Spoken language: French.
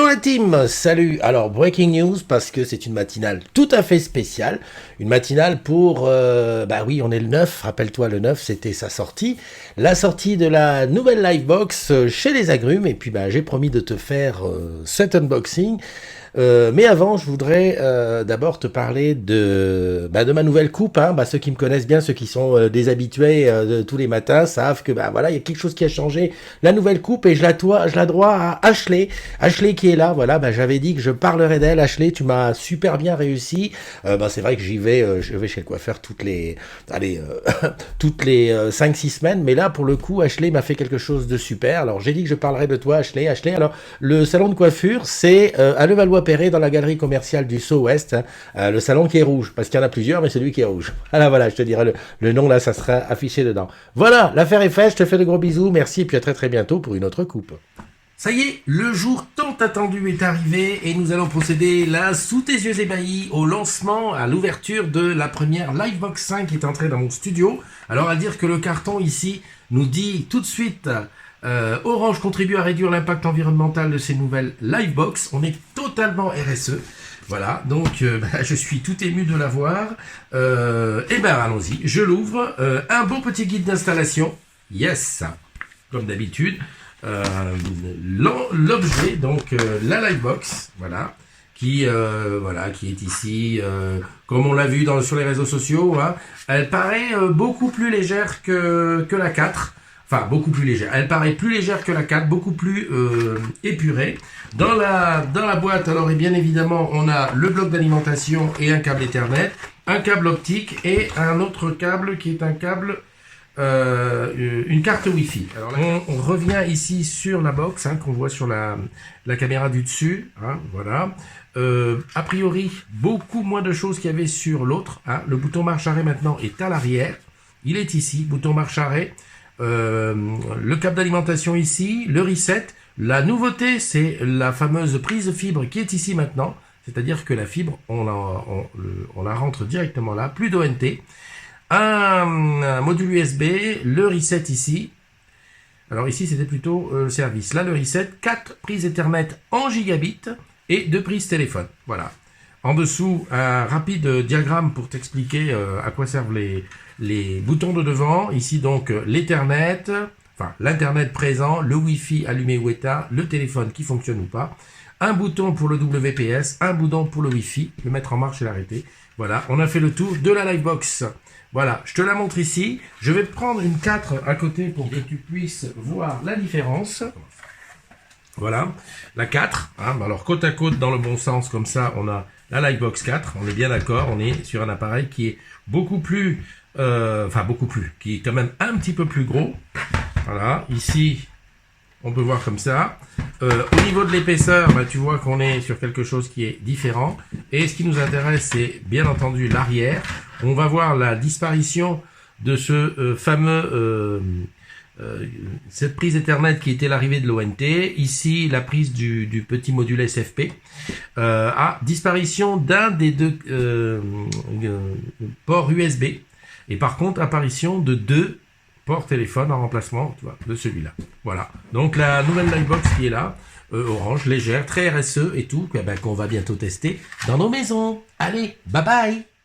Hello la team, salut. Alors breaking news parce que c'est une matinale tout à fait spéciale, une matinale pour, bah oui on est le 9, rappelle-toi le 9 c'était sa sortie, la sortie de la nouvelle Livebox chez les Agrumes et puis bah j'ai promis de te faire cet unboxing. Mais avant, je voudrais d'abord te parler de ma nouvelle coupe. Hein. Ceux qui me connaissent bien, ceux qui sont des habitués de tous les matins, savent que voilà, il y a quelque chose qui a changé. La nouvelle coupe et je la dois à Ashley. Ashley qui est là. Voilà, j'avais dit que je parlerais d'elle. Ashley, tu m'as super bien réussi. C'est vrai que je vais chez le coiffeur toutes les 5-6 semaines. Mais là, pour le coup, Ashley m'a fait quelque chose de super. Alors j'ai dit que je parlerais de toi, Ashley. Ashley, alors le salon de coiffure, c'est à Levallois-Perret dans la galerie commerciale du Sceau Ouest, le salon qui est rouge, parce qu'il y en a plusieurs, mais celui qui est rouge. Voilà, je te dirai le nom, là, ça sera affiché dedans. Voilà, l'affaire est faite, je te fais de gros bisous, merci, et puis à très très bientôt pour une autre coupe. Ça y est, le jour tant attendu est arrivé, et nous allons procéder, là, sous tes yeux ébahis, au lancement, à l'ouverture de la première Livebox 5 qui est entrée dans mon studio. Alors, à dire que le carton, ici, nous dit tout de suite... Orange contribue à réduire l'impact environnemental de ces nouvelles Livebox. On est totalement RSE. Voilà, donc je suis tout ému de la voir. Allons-y, je l'ouvre. Un beau petit guide d'installation. Yes, comme d'habitude. L'objet, donc la Livebox, voilà, qui est ici, comme on l'a vu sur les réseaux sociaux. Hein, elle paraît beaucoup plus légère que la 4. Enfin, beaucoup plus légère. Elle paraît plus légère que la 4, beaucoup plus épurée. Dans la boîte, alors, et bien évidemment, on a le bloc d'alimentation et un câble Ethernet, un câble optique et un autre câble qui est un câble, une carte Wi-Fi. Alors, on revient ici sur la box, qu'on voit sur la caméra du dessus. Voilà. A priori, beaucoup moins de choses qu'il y avait sur l'autre. Le bouton marche-arrêt maintenant est à l'arrière. Il est ici, bouton marche-arrêt. Le câble d'alimentation ici, le reset. La nouveauté, c'est la fameuse prise fibre qui est ici maintenant. C'est-à-dire que la fibre, on la rentre directement là, plus d'ONT. Un module USB, le reset ici. Alors ici, c'était plutôt le service. Là, le reset, 4 prises Ethernet en gigabit et 2 prises téléphone. Voilà. En dessous, un rapide diagramme pour t'expliquer à quoi servent les boutons de devant. Ici, donc, l'Ethernet, enfin, l'Internet présent, le Wi-Fi allumé ou éteint, le téléphone qui fonctionne ou pas. Un bouton pour le WPS, un bouton pour le Wi-Fi, le mettre en marche et l'arrêter. Voilà, on a fait le tour de la Livebox. Voilà, je te la montre ici. Je vais prendre une 4 à côté pour que tu puisses voir la différence. Voilà, la 4. Alors, côte à côte, dans le bon sens, comme ça, on a la Livebox 4. On est bien d'accord, on est sur un appareil qui est beaucoup plus... qui est quand même un petit peu plus gros. Voilà, ici, on peut voir comme ça. Au niveau de l'épaisseur, tu vois qu'on est sur quelque chose qui est différent. Et ce qui nous intéresse, c'est bien entendu l'arrière. On va voir la disparition de ce cette prise Ethernet qui était l'arrivée de l'ONT. Ici, la prise du petit module SFP. Disparition d'un des deux ports USB. Et par contre, apparition de 2 ports téléphone en remplacement de celui-là. Voilà. Donc la nouvelle Livebox qui est là, orange, légère, très RSE et tout, qu'on va bientôt tester dans nos maisons. Allez, bye bye!